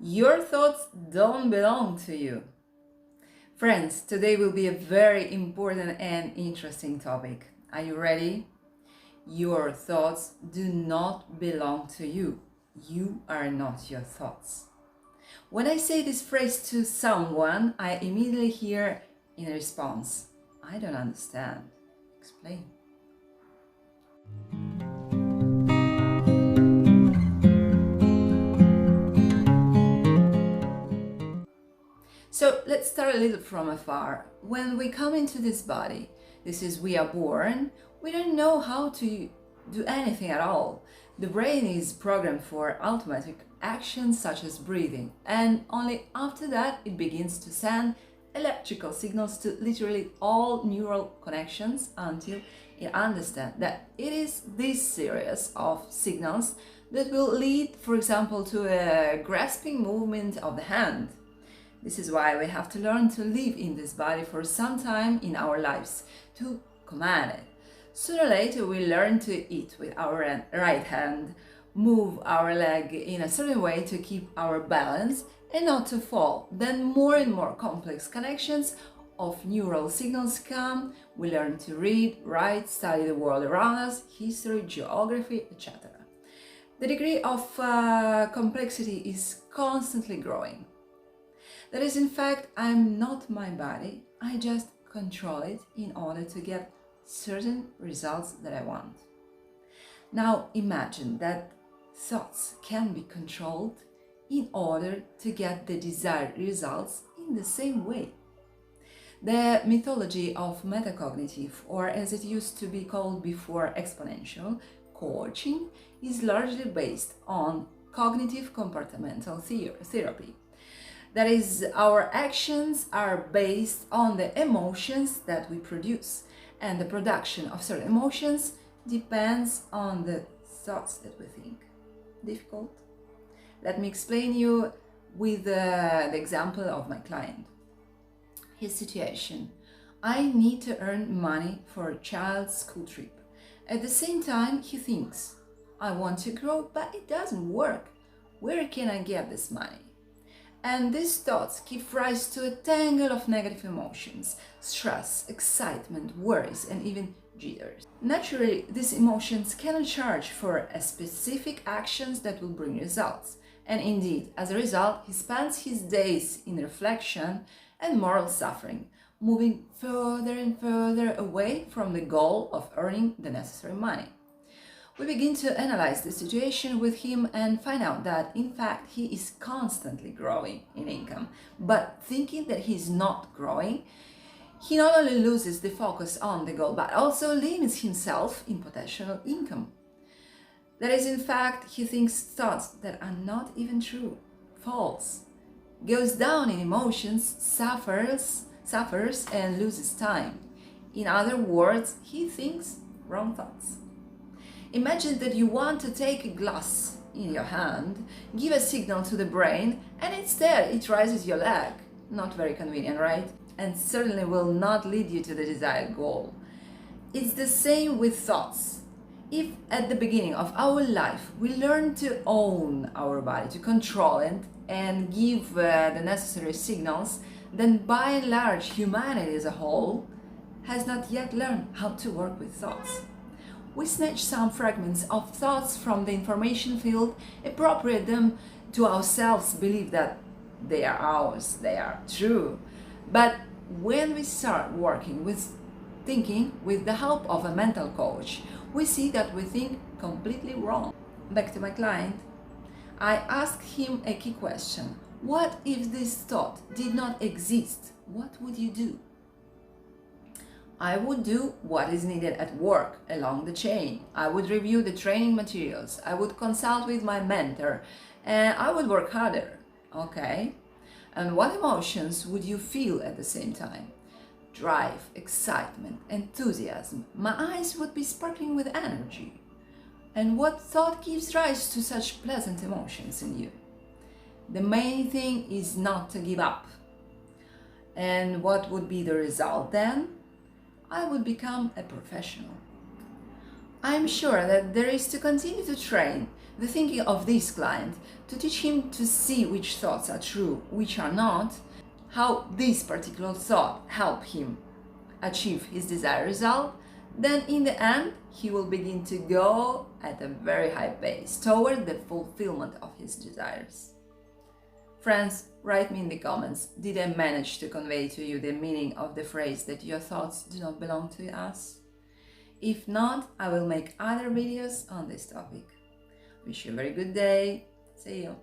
Your thoughts don't belong to you. Friends, today will be a very important and interesting topic. Are you ready? Your thoughts do not belong to you. You are not your thoughts. When I say this phrase to someone, I immediately hear in response, I don't understand. Explain. So let's start a little from afar. When we come into this body, this is we are born, we don't know how to do anything at all. The brain is programmed for automatic actions such as breathing, and only after that it begins to send electrical signals to literally all neural connections until it understands that it is this series of signals that will lead, for example, to a grasping movement of the hand. This is why we have to learn to live in this body for some time in our lives, to command it. Sooner or later we learn to eat with our right hand, move our leg in a certain way to keep our balance and not to fall. Then more and more complex connections of neural signals come. We learn to read, write, study the world around us, history, geography, etc. The degree of complexity is constantly growing. That is, in fact, I'm not my body, I just control it in order to get certain results that I want. Now imagine that thoughts can be controlled in order to get the desired results in the same way. The mythology of metacognitive, or as it used to be called before, exponential coaching, is largely based on cognitive comportamental therapy. That is, our actions are based on the emotions that we produce, and the production of certain emotions depends on the thoughts that we think. Difficult? Let me explain you with the example of my client. His situation: I need to earn money for a child's school trip. At the same time, he thinks, I want to grow, but it doesn't work. Where can I get this money? And these thoughts give rise to a tangle of negative emotions: stress, excitement, worries, and even jitters. Naturally, these emotions cannot charge for a specific actions that will bring results. And indeed, as a result, he spends his days in reflection and moral suffering, moving further and further away from the goal of earning the necessary money. We begin to analyze the situation with him and find out that, in fact, he is constantly growing in income. But thinking that he is not growing, he not only loses the focus on the goal, but also limits himself in potential income. That is, in fact, he thinks thoughts that are not even true, false, goes down in emotions, suffers and loses time. In other words, he thinks wrong thoughts. Imagine that you want to take a glass in your hand, give a signal to the brain, and instead it rises your leg. Not very convenient, right? And certainly will not lead you to the desired goal. It's the same with thoughts. If at the beginning of our life we learn to own our body, to control it, and give the necessary signals, then by and large humanity as a whole has not yet learned how to work with thoughts. We snatch some fragments of thoughts from the information field, appropriate them to ourselves, believe that they are ours, they are true. But when we start working with thinking with the help of a mental coach, we see that we think completely wrong. Back to my client, I asked him a key question. What if this thought did not exist? What would you do? I would do what is needed at work along the chain. I would review the training materials. I would consult with my mentor, and I would work harder. Okay? And what emotions would you feel at the same time? Drive, excitement, enthusiasm. My eyes would be sparkling with energy. And what thought gives rise to such pleasant emotions in you? The main thing is not to give up. And what would be the result then? I would become a professional. I'm sure that there is to continue to train, the thinking of this client, to teach him to see which thoughts are true, which are not, how this particular thought help him achieve his desired result, then in the end he will begin to go at a very high pace toward the fulfillment of his desires. Friends, write me in the comments, did I manage to convey to you the meaning of the phrase that your thoughts do not belong to us? If not, I will make other videos on this topic. Wish you a very good day. See you.